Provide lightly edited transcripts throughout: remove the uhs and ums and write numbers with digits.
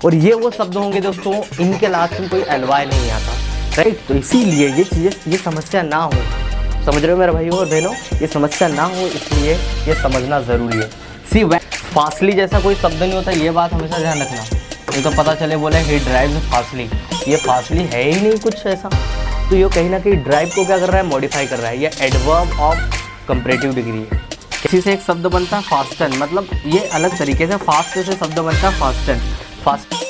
और ये वो शब्द होंगे दोस्तों, इनके लास्ट में कोई एलवाई नहीं आता, राइट। तो इसीलिए ये चीज़ें, ये समस्या ना हो, समझ रहे हो मेरे भाइयों और बहनों, ये समस्या ना हो इसलिए ये समझना ज़रूरी है। सी फासली जैसा कोई शब्द नहीं होता, ये बात हमेशा ध्यान रखना। ये तो पता चले बोले ही ड्राइव फासली, ये फासली है ही नहीं कुछ ऐसा। तो ये कहीं ना कहीं ड्राइव को क्या कर रहा है, मॉडिफाई कर रहा है। ये एडवर्ब ऑफ कंपैरेटिव डिग्री है। किसी से एक शब्द बनता है फास्टन, मतलब ये अलग तरीके से फास्ट से शब्द बनता है fasten, fast.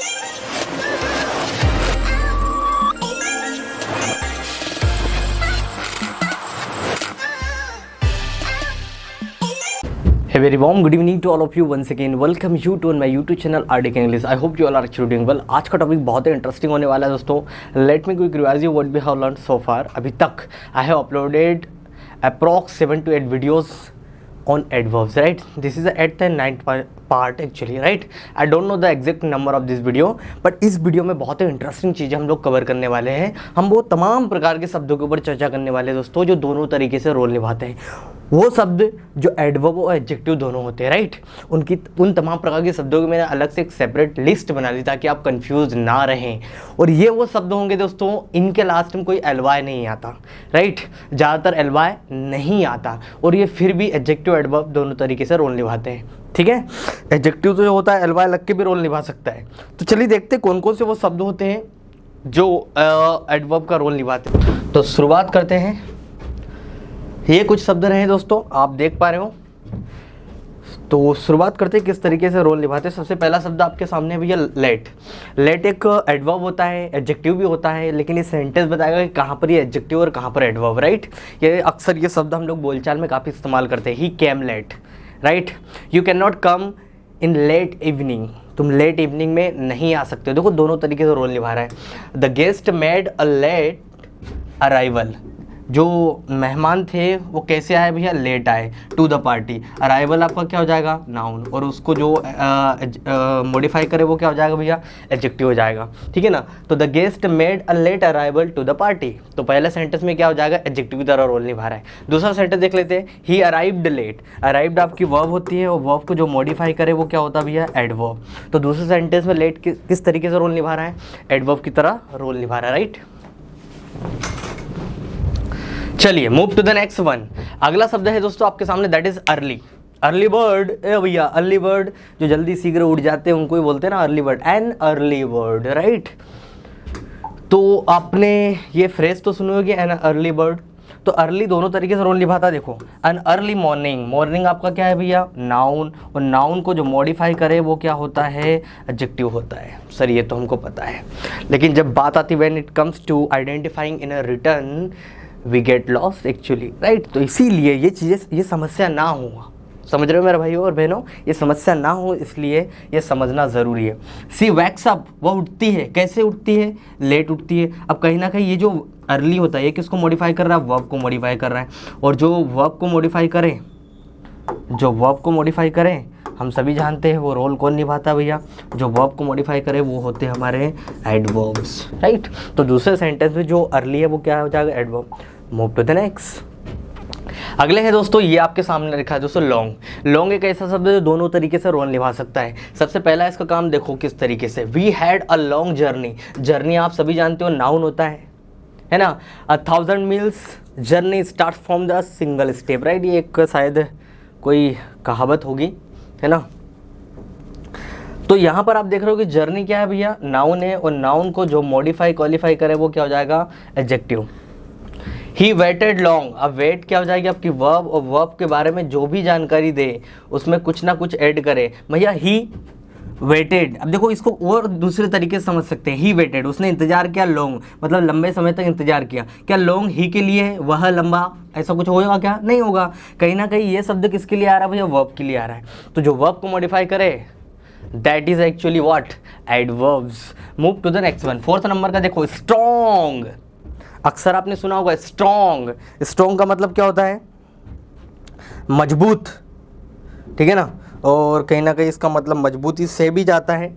Hey very warm good evening to all of you once again. Welcome you to my YouTube channel RDK English. I hope you all are actually doing well. आज का टॉपिक बहुत ही interesting होने वाला है दोस्तों. Let me quick revise you what we have learned so far. अभी तक I have uploaded approx 7 to 8 videos on adverbs, right? This is the 8th and 9th part actually, right? I don't know the exact number of this video, but इस video में बहुत ही interesting चीज़ें हम लोग cover करने वाले हैं. हम वो तमाम प्रकार के शब्दों के ऊपर चर्चा करने वाले हैं दोस्तों, जो दोनों तरीके से रोल निभाते हैं. वो शब्द जो एडवर्ब और एडजेक्टिव दोनों होते हैं, राइट? उन तमाम प्रकार के शब्दों की मैंने अलग से एक सेपरेट लिस्ट बना ली ताकि आप कंफ्यूज ना रहें. और ये वो शब्द होंगे दोस्तों, इनके लास्ट में कोई एलवाई नहीं आता, राइट? ज़्यादातर एलवाई नहीं आता, और ये फिर भी एडजेक्टिव एडवर्ब दोनों तरीके से रोल निभाते हैं. ठीक है, एडजेक्टिव तो जो होता है एलवाई लग के भी रोल निभा सकता है. तो चलिए देखते हैं कौन कौन से वो शब्द होते हैं जो एडवर्ब का रोल निभाते हैं. तो शुरुआत करते हैं. ये कुछ शब्द रहे दोस्तों, आप देख पा रहे हो. तो शुरुआत करते हैं किस तरीके से रोल निभाते हैं. सबसे पहला शब्द आपके सामने भैया लेट. लेट एक एडवर्ब होता है, एडजेक्टिव भी होता है, लेकिन ये सेंटेंस बताएगा कि कहाँ पर ये एडजेक्टिव और कहाँ पर एडवर्ब, राइट? ये अक्सर ये शब्द हम लोग बोलचाल में काफ़ी इस्तेमाल करते हैं. He came late, right? You can not come in late evening. तुम लेट इवनिंग में नहीं आ सकते. देखो दोनों तरीके से रोल निभा रहा है. The guest made a late arrival. जो मेहमान थे वो कैसे आए भैया, लेट आए. To the party. अराइवल आपका क्या हो जाएगा, नाउन, और उसको जो मॉडिफाई करे वो क्या हो जाएगा भैया, एडजेक्टिव हो जाएगा. ठीक है ना? तो the guest made a late arrival to the party. तो पहले सेंटेंस में क्या हो जाएगा, एडजेक्टिव की तरह रोल निभा रहा है. दूसरा सेंटेंस देख लेते हैं. He arrived late. अराइव्ड आपकी वर्ब होती है, और वर्ब को जो मॉडिफाई करे वो क्या होता है भैया, एडवर्ब. तो दूसरे सेंटेंस में लेट किस तरीके से रोल निभा रहा है, एडवर्ब की तरह रोल निभा रहा है, राइट? चलिए move to the next one. अगला शब्द है दोस्तों आपके सामने, that is early. Early bird. ए भैया अर्ली बर्ड, जो जल्दी शीघ्र उड़ जाते हैं उनको ही बोलते हैं ना early bird. An early bird, right? तो आपने ये फ्रेज तो सुनी होगी, एन अर्ली बर्ड. तो अर्ली दोनों तरीके से रोल निभाता है. देखो, एन अर्ली मॉर्निंग. मॉर्निंग आपका क्या है भैया, नाउन, और नाउन को जो मॉडिफाई करे वो क्या होता है, एडजेक्टिव होता है. सर ये तो हमको पता है, लेकिन जब बात आती when it comes to identifying in a return we get lost actually, right? तो इसीलिए ये चीज़ें, ये समस्या ना हो, समझ रहे हो मेरे भाइयों और बहनों, ये समस्या ना हो इसलिए ये समझना ज़रूरी है. सी वैक्स अप, वह उठती है. कैसे उठती है, लेट उठती है. अब कहीं ना कहीं ये जो अर्ली होता है ये किसको मॉडिफाई कर रहा है, वर्ब को मॉडिफाई कर रहा है. और जो वर्ब को मॉडिफाई करें, जो वर्ब को मॉडिफाई करें, हम सभी जानते हैं वो रोल कौन निभाता है भैया, जो वर्ब को मॉडिफाई करे वो होते हैं हमारे एडवर्ब्स, राइट? तो दूसरे सेंटेंस में जो अर्ली है वो क्या हो जाएगा, adverb. Move to the next. अगले हैं दोस्तों, ये आपके सामने लिखा है दोस्तों लॉन्ग. लॉन्ग एक ऐसा शब्द है जो दोनों तरीके से रोल निभा सकता है. सबसे पहला इसका काम देखो किस तरीके से. We had a long journey. Journey आप सभी जानते हो नाउन होता है ना? 1000 miles journey start from the single step, right? ये एक शायद कोई कहावत होगी, है ना? तो यहाँ पर आप देख रहे हो कि जर्नी क्या है भैया, नाउन है, और नाउन को जो मॉडिफाई क्वालिफाई करे वो क्या हो जाएगा, एडजेक्टिव. He waited long. अब वेट क्या हो जाएगी आपकी वर्ब, और वर्ब के बारे में जो भी जानकारी दे उसमें कुछ ना कुछ ऐड करे. भैया ही वेटेड. अब देखो इसको और दूसरे तरीके से समझ सकते हैं. ही वेटेड, उसने इंतजार किया. लॉन्ग मतलब लंबे समय तक इंतजार किया. क्या लॉन्ग ही के लिए है, वह लंबा, ऐसा कुछ होगा क्या, नहीं होगा. कहीं ना कहीं ये शब्द किसके लिए आ रहा है भैया, वर्ब के लिए आ रहा है. तो जो वर्ब को मॉडिफाई करे that is actually what, adverbs. Move to the next one. Fourth number का देखो, स्ट्रॉन्ग. अक्सर आपने सुना होगा स्ट्रॉन्ग. स्ट्रॉन्ग का मतलब क्या होता है, मजबूत. ठीक है ना? और कहीं ना कहीं इसका मतलब मजबूती से भी जाता है.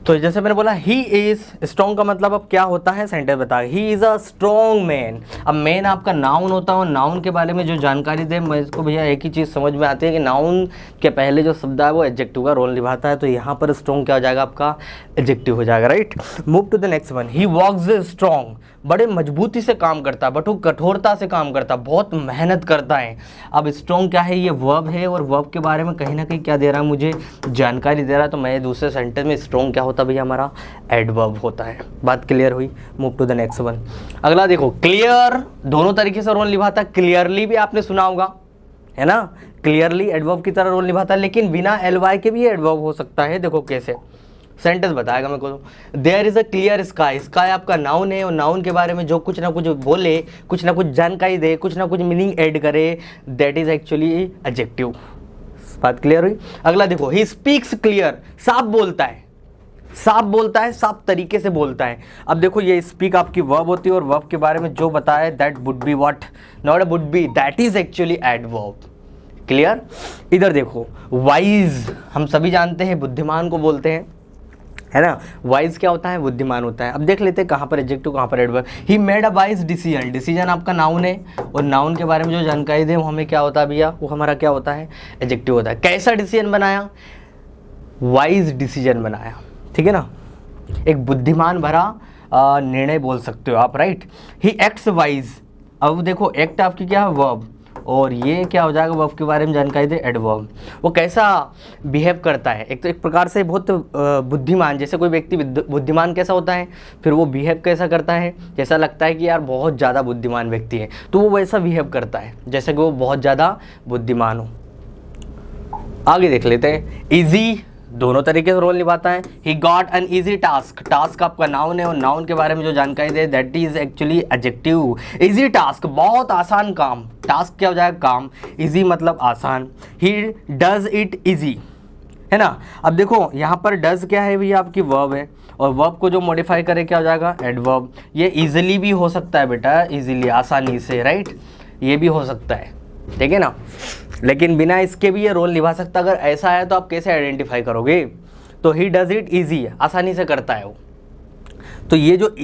तो जैसे मैंने बोला ही इज स्ट्रॉन्ग का मतलब अब क्या होता है, सेंटेंस बता, he is a strong man. अब मैन आपका नाउन होता है और नाउन के बारे में जो जानकारी दे, मैं इसको भैया एक ही चीज़ समझ में आती है कि नाउन के पहले जो शब्द है वो एडजेक्टिव का रोल निभाता है। तो यहाँ पर स्ट्रॉन्ग क्या हो जाएगा, आपका एडजेक्टिव हो जाएगा, right. Move to the next one, he walks strong, बड़े मजबूती से काम करता है, बट वो कठोरता से काम करता है, बहुत मेहनत करता है। अब स्ट्रॉन्ग क्या है, ये वर्ब है और वर्ब के बारे में कहीं ना कहीं क्या दे रहा है, मुझे जानकारी दे रहा है। तो मैं दूसरे सेंटेंस में स्ट्रॉन्ग क्या होता है भैया, हमारा एडवर्ब होता है। बात क्लियर हुई। Move to the next one. अगला देखो, क्लियर दोनों तरीके से रोल निभाता है। क्लियरली भी आपने सुना होगा, है ना, क्लियरली एडवर्ब की तरह रोल निभाता है, लेकिन बिना एलवाई के भी एडवर्ब हो सकता है। देखो कैसे, सेंटेंस बताएगा मेरे को। There is a clear sky, sky आपका नाउन है और नाउन के बारे में जो कुछ ना कुछ बोले, कुछ ना कुछ जानकारी दे, कुछ ना कुछ मीनिंग ऐड करे, दैट इज एक्चुअली एडजेक्टिव। बात क्लियर हुई। अगला देखो, ही स्पीक्स क्लियर, साफ बोलता है, साफ बोलता है, साफ तरीके से बोलता है। अब देखो ये स्पीक आपकी वर्ब होती है और वर्ब के बारे में जो बताया, that would be what, not a would be, that is actually adverb. Clear. इधर देखो, वाइज हम सभी जानते हैं बुद्धिमान को बोलते हैं, है ना। वाइज क्या होता है, बुद्धिमान होता है। अब देख लेते हैं कहाँ पर एडजेक्टिव कहाँ पर adverb. He made a wise decision, decision आपका नाउन है और नाउन के बारे में जो जानकारी दे वो हमें क्या होता है भैया, वो हमारा क्या होता है, एडजेक्टिव होता है। कैसा डिसीजन बनाया, वाइज डिसीजन बनाया, ठीक है ना, एक बुद्धिमान भरा निर्णय बोल सकते हो आप, राइट। ही एक्ट्स वाइज, अब देखो एक्ट आपकी क्या है, वर्ब, और ये क्या हो जाएगा, वर्ब के बारे में जानकारी दे, एडवर्ब। वो कैसा बिहेव करता है, एक तो एक प्रकार से बहुत बुद्धिमान, जैसे कोई व्यक्ति बुद्धिमान कैसा होता है, फिर वो बिहेव कैसा करता है, जैसा लगता है कि यार बहुत ज़्यादा बुद्धिमान व्यक्ति है, तो वो वैसा बिहेव करता है जैसे कि वो बहुत ज़्यादा बुद्धिमान हो। आगे देख लेते हैं, इजी दोनों तरीके से रोल निभाता है। He got an easy task, task आपका नाउन है और नाउन के बारे में जो जानकारी दे, that is actually adjective. Easy task, बहुत आसान काम, टास्क क्या हो जाएगा, काम, इजी मतलब आसान। ही डज इट इजी, है ना। अब देखो यहाँ पर डज क्या है भैया, आपकी वर्ब है और वर्ब को जो मॉडिफाई करे क्या हो जाएगा, एडवर्ब। ये इजीली भी हो सकता है बेटा, इजीली आसानी से, राइट, ये भी हो सकता है, ठीक है ना, लेकिन बिना इसके भी ये रोल निभा सकता। अगर ऐसा है तो आप कैसे आइडेंटिफाई करोगे, तो ही डज इट ईजी, आसानी से करता है वो। तो ये जो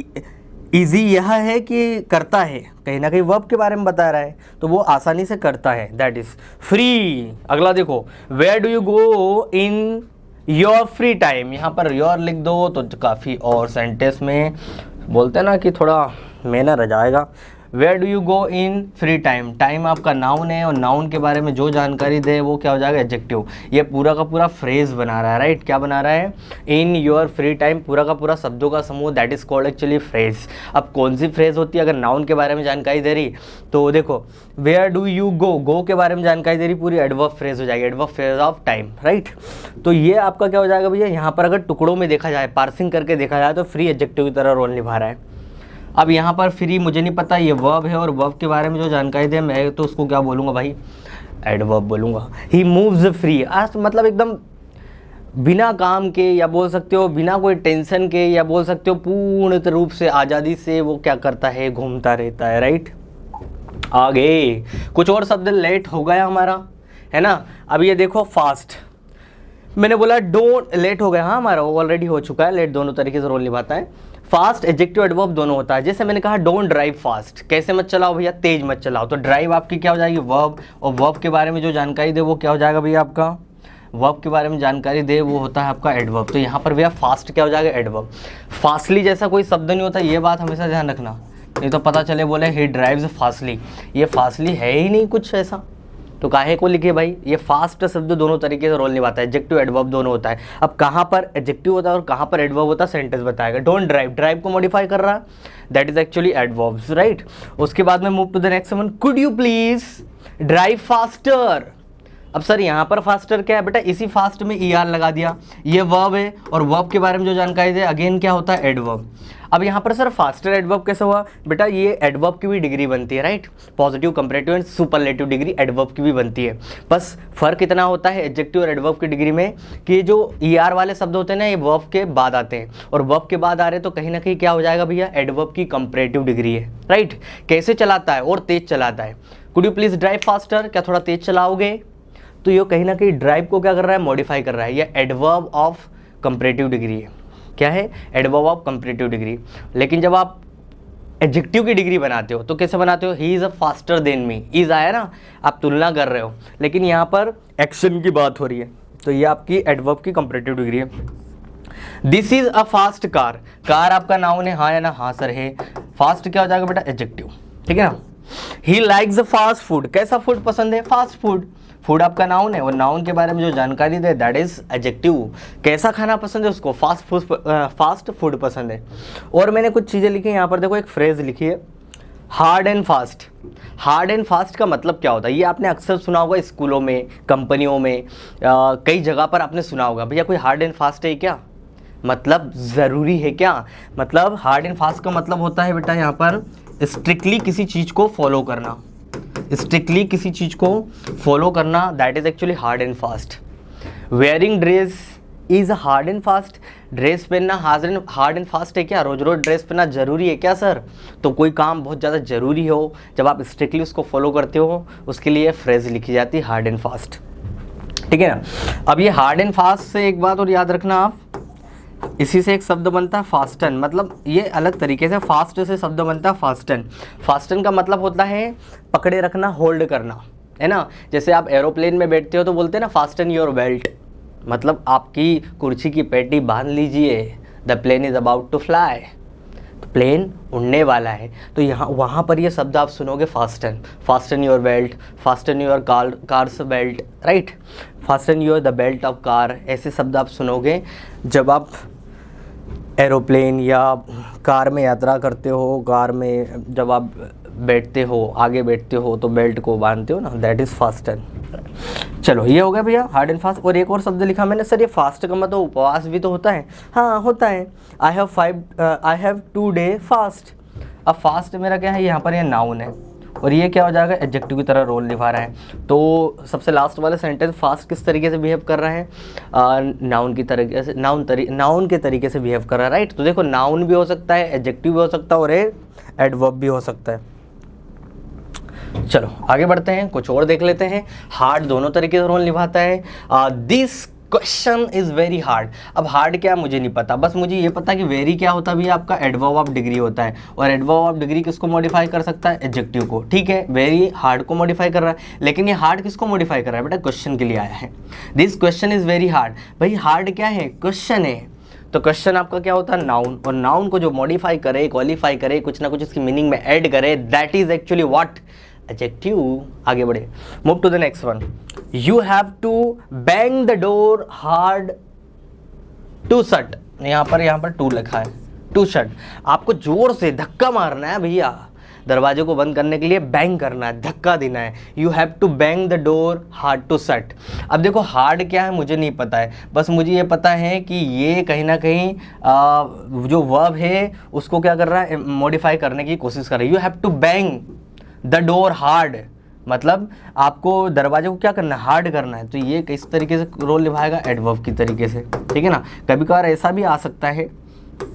ईजी यह है कि करता है, कहीं ना कहीं वर्ब के बारे में बता रहा है, तो वो आसानी से करता है, दैट इज फ्री। अगला देखो, where do you go in your free time, यहाँ पर योर लिख दो तो काफ़ी और सेंटेंस में बोलते हैं ना कि थोड़ा मैनर आ जाएगा। Where do you go in free time, time आपका नाउन है और नाउन के बारे में जो जानकारी दे वो क्या हो जाएगा, एडजेक्टिव। ये पूरा का पूरा फ्रेज बना रहा है, राइट, क्या बना रहा है, इन योर फ्री टाइम, पूरा का पूरा शब्दों का समूह, that is called actually phrase. अब कौन सी फ्रेज होती है, अगर नाउन के बारे में जानकारी दे रही तो देखो, वेयर डू यू गो, गो के बारे में जानकारी दे रही, पूरी एडवर्ब फ्रेज हो जाएगी, adverb phrase of time, right. तो ये आपका क्या हो जाएगा भैया, यहाँ पर अगर टुकड़ों में देखा जाए, पार्सिंग करके देखा जाए तो फ्री एडजेक्टिव की तरह रोल निभा रहा है। अब यहाँ पर फ्री मुझे नहीं पता, ये वर्ब है और वर्ब के बारे में जो जानकारी दे, मैं तो उसको क्या बोलूँगा भाई, एडवर्ब बोलूँगा। ही मूव्स फ्री, आज मतलब एकदम बिना काम के, या बोल सकते हो बिना कोई टेंशन के, या बोल सकते हो पूर्ण रूप से आज़ादी से वो क्या करता है, घूमता रहता है, राइट। आगे कुछ और शब्द, लेट हो गया हमारा, है ना। अब ये देखो फास्ट, मैंने बोला डोंट, लेट हो गया, हाँ हमारा वो ऑलरेडी हो चुका है। लेट दोनों तरीके से रोल निभाता है, फास्ट एडजेक्टिव एडवर्ब दोनों होता है। जैसे मैंने कहा डोंट ड्राइव फास्ट, कैसे मत चलाओ भैया, तेज मत चलाओ, तो ड्राइव आपकी क्या हो जाएगी, वर्ब, और वर्ब के बारे में जो जानकारी दे वो क्या हो जाएगा भैया, आपका वर्ब के बारे में जानकारी दे वो होता है आपका एडवर्ब। तो यहाँ पर भैया फास्ट क्या हो जाएगा, एडवर्ब। फास्टली जैसा कोई शब्द नहीं होता, ये बात हमेशा ध्यान रखना, नहीं तो पता चले बोले ही ड्राइव्स फास्टली, ये फास्टली है ही नहीं कुछ ऐसा, तो काहे को लिखे भाई। ये फास्ट शब्द दोनों तरीके से रोल निभाता है, एडजेक्टिव एडवर्ब दोनों होता है। अब कहाँ पर एडजेक्टिव होता है और कहाँ पर एडवर्ब होता है, सेंटेंस बताएगा। डोंट ड्राइव, ड्राइव को मॉडिफाई कर रहा है, that is actually adverbs, right. उसके बाद में move to the next one, could you please drive faster. अब सर यहाँ पर फास्टर क्या है बेटा, इसी फास्ट में ER लगा दिया, ये वर्ब है और वर्ब के बारे में जो जानकारी दे अगेन क्या होता है, एडवर्ब। अब यहाँ पर सर फास्टर एडवर्ब कैसे हुआ बेटा, ये एडवर्ब की भी डिग्री बनती है, right, positive, comparative and superlative degree adverb की भी बनती है। बस फर्क इतना होता है एडजेक्टिव और एडवर्ब की डिग्री में कि जो ER वाले शब्द होते हैं ना, ये वर्ब के बाद आते हैं, और वर्ब के बाद आ रहे तो कहीं ना कहीं क्या हो जाएगा भैया, एडवर्ब की कंपैरेटिव डिग्री है, राइट। कैसे चलाता है, और तेज चलाता है। Could you please drive faster, क्या थोड़ा तेज चलाओगे, तो ये कहीं ना कहीं ड्राइव को क्या कर रहा है, मॉडिफाई कर रहा है, ये एडवर्ब ऑफ कंपैरेटिव डिग्री है। क्या है, एडवर्ब ऑफ कंपैरेटिव डिग्री। लेकिन जब आप एडजेक्टिव की डिग्री बनाते हो तो कैसे बनाते हो, he is a faster than me, is आया ना, आप तुलना कर रहे हो, लेकिन यहाँ पर एक्शन की बात हो रही है, तो ये आपकी एडवर्ब की कंपैरेटिव डिग्री है। This is a fast car, car आपका नाउन है, हाँ या ना, हाँ सर है। फास्ट क्या हो जाएगा बेटा, एडजेक्टिव, ठीक है ना। ही लाइक्स फास्ट फूड, कैसा फूड पसंद है, फास्ट फूड, फूड आपका नाउन है और नाउन के बारे में जो जानकारी दे दैट इज एडजेक्टिव। कैसा खाना पसंद है उसको, फास्ट फूड पसंद है। और मैंने कुछ चीज़ें लिखी यहाँ पर, देखो एक फ्रेज लिखी है, hard and fast. Hard and fast का मतलब क्या होता है, ये आपने अक्सर सुना होगा स्कूलों में, कंपनियों में, कई जगह पर आपने सुना होगा, भैया कोई हार्ड एंड फास्ट है क्या, मतलब ज़रूरी है क्या। मतलब हार्ड एंड फास्ट का मतलब होता है बेटा यहाँ पर स्ट्रिक्टली किसी चीज़ को फॉलो करना, स्ट्रिक्टली किसी चीज़ को फॉलो करना, that is actually hard and fast. Wearing dress is hard and fast, dress पहनना हार्ड एंड फास्ट है क्या, रोज रोज ड्रेस पहनना ज़रूरी है क्या सर। तो कोई काम बहुत ज़्यादा ज़रूरी हो, जब आप स्ट्रिक्टली उसको फॉलो करते हो, उसके लिए फ्रेज लिखी जाती है हार्ड एंड फास्ट, ठीक है ना। अब ये हार्ड एंड फास्ट से एक बात और याद रखना आप, इसी से एक शब्द बनता है फास्टन, मतलब ये अलग तरीके से, फास्ट से शब्द बनता है फास्टन। फास्टन का मतलब होता है पकड़े रखना, होल्ड करना, है ना। जैसे आप एरोप्लेन में बैठते हो तो बोलते हैं ना फास्टन योर बेल्ट, मतलब आपकी कुर्सी की पेटी बांध लीजिए, the plane is about to fly, तो प्लेन उड़ने वाला है। तो यहाँ वहाँ पर ये शब्द आप सुनोगे fasten, fasten your belt, fasten your cars belt, right, fasten your the belt of car, ऐसे शब्द आप सुनोगे जब आप एरोप्लेन या कार में यात्रा करते हो। कार में जब आप बैठते हो, आगे बैठते हो तो बेल्ट को बांधते हो ना, दैट इज़ फास्टन। चलो ये हो गया भैया हार्ड एंड फास्ट। और एक और शब्द लिखा मैंने, सर ये फास्ट का मतलब उपवास भी तो होता है, हाँ होता है। I have 2 day fast. अब फास्ट मेरा क्या है, यहाँ पर ये नाउन है और ये क्या हो जाएगा, एडजेक्टिव की तरह रोल निभा रहा है। तो सबसे लास्ट वाला सेंटेंस फास्ट किस तरीके से बिहेव कर रहा है, नाउन की तरीके से, नाउन के तरीके से बिहेव कर रहा है, राइट। तो देखो नाउन भी हो सकता है, एडजेक्टिव भी हो सकता है और एडवर्ब भी हो सकता है। चलो आगे बढ़ते हैं, कुछ और देख लेते हैं। हार्ड दोनों तरीके से रोल निभाता है। This question is very hard. अब हार्ड क्या है मुझे नहीं पता, बस मुझे ये पता कि वेरी क्या होता है, भी आपका एडवर्ब ऑफ डिग्री होता है, और एडवर्ब ऑफ डिग्री किसको मॉडिफाई कर सकता है, एडजेक्टिव को, ठीक है। वेरी हार्ड को मॉडिफाई कर रहा है, लेकिन ये हार्ड किसको मॉडिफाई कर रहा है बेटा, क्वेश्चन के लिए आया है। This question is very hard, भाई हार्ड क्या है, क्वेश्चन है, तो क्वेश्चन आपका क्या होता है, नाउन, और नाउन को जो मॉडिफाई करे, क्वालिफाई करे, कुछ ना कुछ इसकी मीनिंग में ऐड करे, that is actually what, adjective. आगे बढ़े, move to the next one. You have to bang the door hard to shut. यहाँ पर टू लिखा है, टू शट, आपको जोर से धक्का मारना है भैया, दरवाजे को बंद करने के लिए बैंग करना है, धक्का देना है। You have to bang the door hard to shut. अब देखो हार्ड क्या है मुझे नहीं पता है, बस मुझे ये पता है कि ये कहीं ना कहीं जो वर्ब है उसको क्या कर रहा है, मॉडिफाई करने की कोशिश कर रहा है। You have to bang the door hard, मतलब आपको दरवाजे को क्या करना है, हार्ड करना है। तो ये किस तरीके से रोल निभाएगा, एडवर्ब की तरीके से, ठीक है ना। कभी कभार ऐसा भी आ सकता है,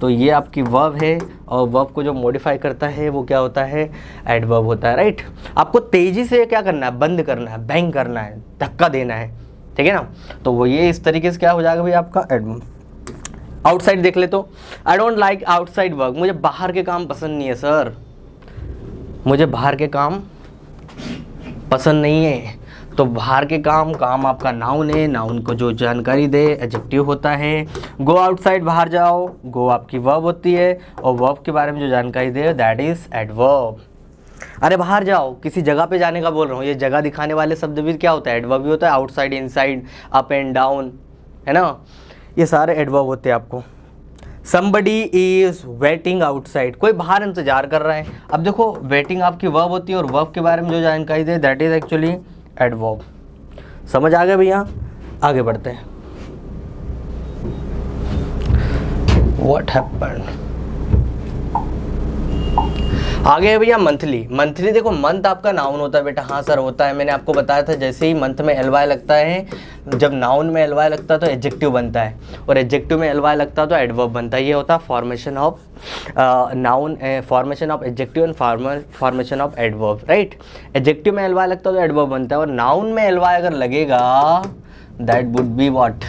तो ये आपकी वर्ब है और वर्ब को जो मॉडिफाई करता है वो क्या होता है, एडवर्ब होता है, राइट। आपको तेजी से क्या करना है, बंद करना है, बैंग करना है, धक्का देना है, ठीक है ना। तो वो ये इस तरीके से क्या हो जाएगा भाई आपका एडवर्ब। आउटसाइड देख ले तो, I don't like outside work, मुझे बाहर के काम पसंद नहीं है सर, मुझे बाहर के काम पसंद नहीं है। तो बाहर के काम, काम आपका नाउन है, नाउन को जो जानकारी दे एडजेक्टिव होता है। गो आउटसाइड, बाहर जाओ, गो आपकी वर्ब होती है और वर्ब के बारे में जो जानकारी दे दैट इज एडवर्ब। अरे बाहर जाओ, किसी जगह पे जाने का बोल रहा हूँ, ये जगह दिखाने वाले शब्द भी क्या होता है, एडवर्ब भी होता है। Outside, inside, up and down, है ना, ये सारे एडवर्ब होते हैं आपको। Somebody is waiting outside, कोई बाहर इंतजार कर रहा है। अब देखो वेटिंग आपकी वर्ब होती है और वर्ब के बारे में जो जानकारी दे दैट इज एक्चुअली एडवर्ब। समझ आ गया भैया, आगे बढ़ते हैं। What happened? आगे है भैया मंथली। मंथली देखो, मंथ आपका नाउन होता है बेटा, हाँ सर होता है, मैंने आपको बताया था। जैसे ही मंथ में एलवाई लगता है, जब नाउन में एलवाई लगता है तो एडजेक्टिव बनता है, और एडजेक्टिव में एलवाई लगता है तो एडवर्ब बनता है। ये होता है formation of noun, formation of adjective and formation of adverb, right. Adjective में एलवाई लगता है तो एडवर्ब बनता है, और नाउन में एलवाई अगर लगेगा that would be what,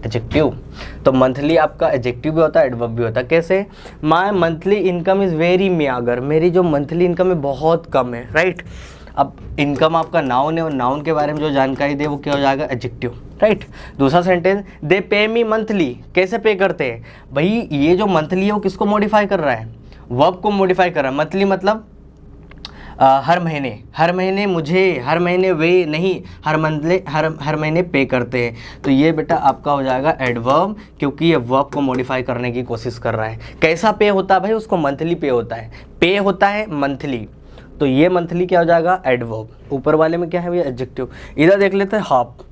adjective. तो मंथली आपका एडजेक्टिव भी होता है, एडवर्ब भी होता है। कैसे? My monthly income is very meagre, मेरी जो मंथली इनकम है बहुत कम है, राइट। अब इनकम आपका नाउन है और नाउन के बारे में जो जानकारी दे वो क्या हो जाएगा? Adjective, right. दूसरा सेंटेंस, दे पे मी मंथली, कैसे पे करते हैं भाई? ये जो मंथली है वो किसको मॉडिफाई कर रहा है? वर्ब को मॉडिफाई कर रहा है। मंथली मतलब हर महीने, हर महीने मुझे, हर महीने वे नहीं, हर महीने पे करते हैं। तो ये बेटा आपका हो जाएगा एडवर्ब, क्योंकि ये वर्ब को मॉडिफाई करने की कोशिश कर रहा है। कैसा पे होता है भाई? उसको मंथली पे होता है, पे होता है मंथली। तो ये मंथली क्या हो जाएगा? एडवर्ब। ऊपर वाले में क्या है भैया? एडजेक्टिव। इधर देख लेते हैं हाफ।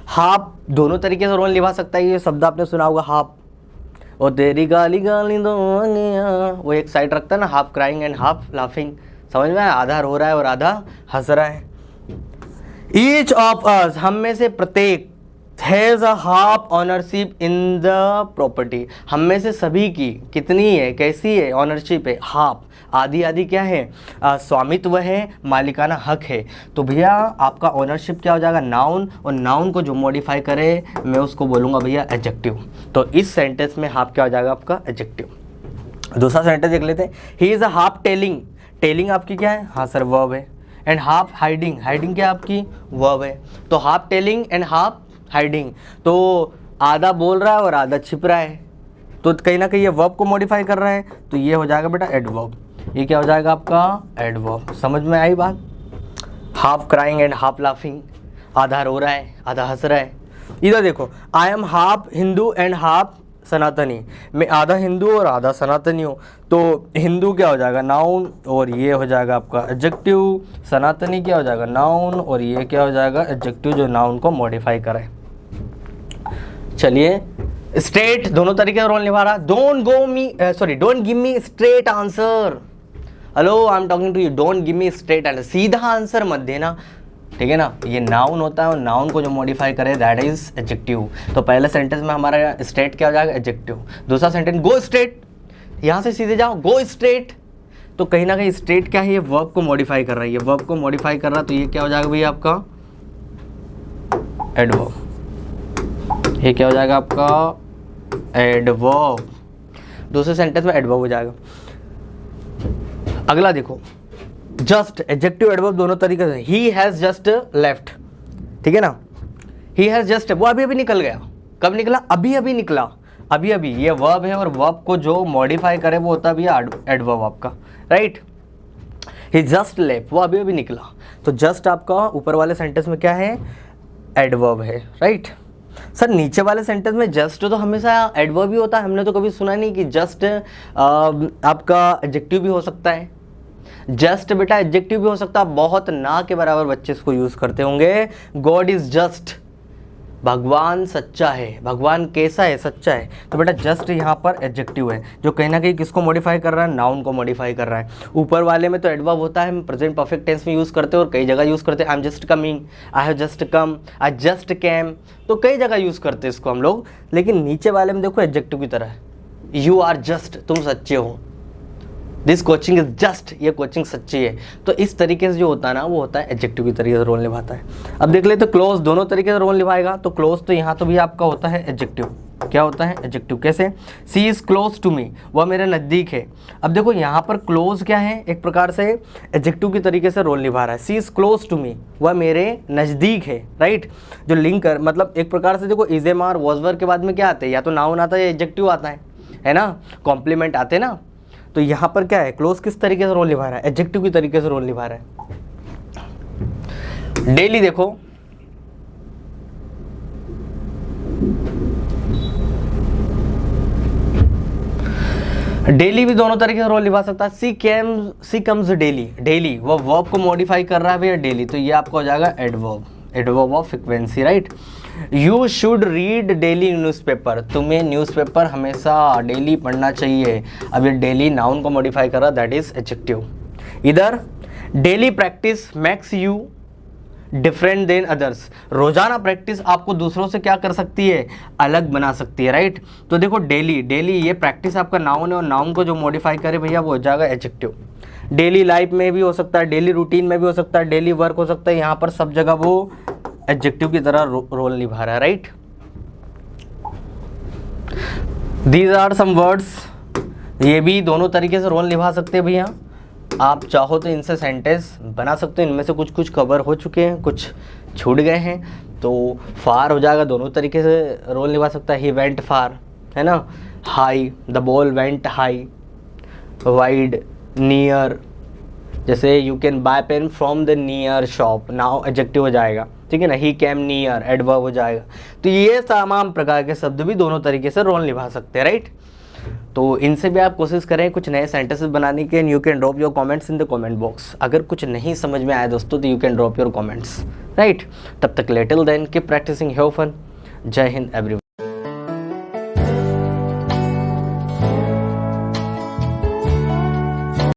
हाफ दोनों तरीके से रोल निभा सकता है। ये शब्द आपने सुना होगा हाफ, और तेरी गाली गाली दो, वो एक साइड रखता है ना, half crying and half laughing. समझ में आया? आधा रो रहा है और आधा हंस रहा है। ईच ऑफ अस, हम में से प्रत्येक, has a half ownership in the property, हम में से सभी की कितनी है, कैसी है? ऑनरशिप है, हाफ। आधी आधी क्या है? स्वामित्व है, मालिकाना हक है। तो भैया आपका ऑनरशिप क्या हो जाएगा? नाउन, और नाउन को जो मॉडिफाई करे मैं उसको बोलूँगा भैया एडजेक्टिव। तो इस सेंटेंस में हाफ क्या हो जाएगा? आपका एडजेक्टिव। दूसरा सेंटेंस देख लेते हैं, he is a half telling, telling आपकी क्या है? हाँ सर वर्ब है। एंड हाफ हाइडिंग, हाइडिंग क्या आपकी? वर्ब है। तो half telling and half hiding, तो आधा बोल रहा है और आधा छिप रहा है, तो कहीं ना कहीं ये वर्ब को मॉडिफाई कर रहा है। तो ये हो जाएगा बेटा एडवर्ब। ये क्या हो जाएगा आपका? एडवर्ब। समझ में आई बात? Half crying and half laughing, आधा रो रहा है आधा हंस रहा है। इधर देखो, I am half Hindu and half सनातनी, मैं आधा हिंदू और आधा सनातनी हूँ। तो हिंदू क्या हो जाएगा? नाउन, और ये हो जाएगा आपका एडजेक्टिव। सनातनी क्या हो जाएगा? नाउन, और ये क्या हो जाएगा? एडजेक्टिव, जो नाउन को मॉडिफाई करे। चलिए, स्ट्रेट दोनों तरीके से रोल निभा रहा। Don't give me straight answer. Hello, I am talking to you, don't give me straight answer, सीधा आंसर मत देना, ठीक है ना। ये नाउन होता है और नाउन को जो मॉडिफाई करे दैट इज एडजेक्टिव। तो पहले सेंटेंस में हमारा स्ट्रेट क्या हो जाएगा? एडजेक्टिव। दूसरा सेंटेंस, गो स्ट्रेट, यहाँ से सीधे जाओ, गो स्ट्रेट। तो कहीं ना कहीं स्ट्रेट क्या है? ये वर्ब को मॉडिफाई कर रहा है, ये वर्ब को मॉडिफाई कर रहा है। तो ये क्या हो जाएगा भैया आपका? एडवर्ब। ये क्या हो जाएगा आपका? एडवर्ब। दूसरे सेंटेंस में एडवर्ब हो जाएगा। अगला देखो, जस्ट, एडजेक्टिव एडवर्ब दोनों तरीके से। ही हैज जस्ट लेफ्ट, ठीक है ना। ही हैज जस्ट, वो अभी अभी निकल गया। कब निकला? अभी अभी निकला, अभी अभी। ये वर्ब है और वर्ब को जो मॉडिफाई करे वो होता है भैया एडवर्ब आपका, राइट। ही जस्ट लेफ्ट, वो अभी अभी निकला। तो जस्ट आपका ऊपर वाले सेंटेंस में क्या है? एडवर्ब है, राइट। सर नीचे वाले सेंटेंस में जस्ट तो हमेशा एडवर्ब ही होता है, हमने तो कभी सुना नहीं कि जस्ट आपका एडजेक्टिव भी हो सकता है। जस्ट बेटा एडजेक्टिव भी हो सकता है, बहुत ना के बराबर बच्चे इसको यूज करते होंगे। गॉड इज जस्ट, भगवान सच्चा है। भगवान कैसा है? सच्चा है। तो बेटा जस्ट यहाँ पर एडजेक्टिव है, जो कहीं ना कहीं किसको मॉडिफाई कर रहा है? नाउन को मॉडिफाई कर रहा है। ऊपर वाले में तो एडवर्ब होता है, हम प्रेजेंट परफेक्ट टेंस में यूज़ करते हैं और कई जगह यूज़ करते हैं। I am just coming, I have just come, I just came, तो कई जगह यूज़ करते हैं इसको हम लोग। लेकिन नीचे वाले में देखो एडजेक्टिव की तरह, यू आर जस्ट, तुम सच्चे हो। दिस कोचिंग इज जस्ट, ये कोचिंग सच्ची है। तो इस तरीके से जो होता है ना, वो होता है एडजेक्टिव की तरीके से रोल निभाता है। अब देख ले तो क्लोज दोनों तरीके से रोल निभाएगा। तो क्लोज तो यहाँ तो भी आपका होता है एडजेक्टिव। क्या होता है? एडजेक्टिव। कैसे? सी इज क्लोज टू मी, वह मेरे नज़दीक है। अब देखो यहाँ पर क्लोज क्या है? एक प्रकार से एडजेक्टिव की तरीके से रोल निभा रहा है। सी इज क्लोज टू मी, वह मेरे नज़दीक है, राइट। जो लिंक कर, मतलब एक प्रकार से देखो इज एम आर वॉजवर के बाद में क्या आता है? या तो नाउन आता है या एडजेक्टिव आता है ना, कॉम्प्लीमेंट आते हैं ना। तो यहाँ पर क्या है? क्लोज किस तरीके से रोल निभा रहा है? एडजेक्टिव की तरीके से रोल निभा रहा है। डेली देखो, डेली भी दोनों तरीके से रोल निभा सकता है। सी कम्स डेली, डेली वो वर्ब को मॉडिफाई कर रहा है भैया डेली, तो ये आपका हो जाएगा adverb, adverb of frequency, right. You should read daily newspaper, तुम्हें न्यूज़पेपर हमेशा डेली पढ़ना चाहिए। अब ये डेली नाउन को मॉडिफाई कर रहा है, दैट इज एडजेक्टिव। इधर daily practice makes you different than others, रोजाना प्रैक्टिस आपको दूसरों से क्या कर सकती है? अलग बना सकती है, राइट। तो देखो डेली, डेली ये प्रैक्टिस आपका नाउन है और नाउन को जो मॉडिफाई करे भैया वो हो जाएगा एडजेक्टिव। डेली लाइफ में भी हो सकता है, डेली रूटीन में भी हो सकता है, डेली वर्क हो सकता है, यहाँ पर सब जगह वो एडजेक्टिव की तरह रोल निभा रहा है, right. These are some words, ये भी दोनों तरीके से रोल निभा सकते हैं भैया। आप चाहो तो इनसे सेंटेंस बना सकते हो, इनमें से कुछ कुछ कवर हो चुके हैं, कुछ छूट गए हैं। तो फार हो जाएगा, दोनों तरीके से रोल निभा सकता है। ही वेंट फार, है ना। High, the ball went high. Wide, near, जैसे you can buy pen from the near shop, now adjective हो जाएगा, ठीक है ना। ही केम नियर, एडवर्ब हो जाएगा। तो ये तमाम प्रकार के शब्द भी दोनों तरीके से रोल निभा सकते हैं, राइट। तो इनसे भी आप कोशिश करें कुछ नए सेंटेंसेस बनाने के। You can drop your comments in the comment box. अगर कुछ नहीं समझ में आया दोस्तों तो you can drop your comments, right. तब तक till then keep practising, have fun. जय हिंद एवरीवन।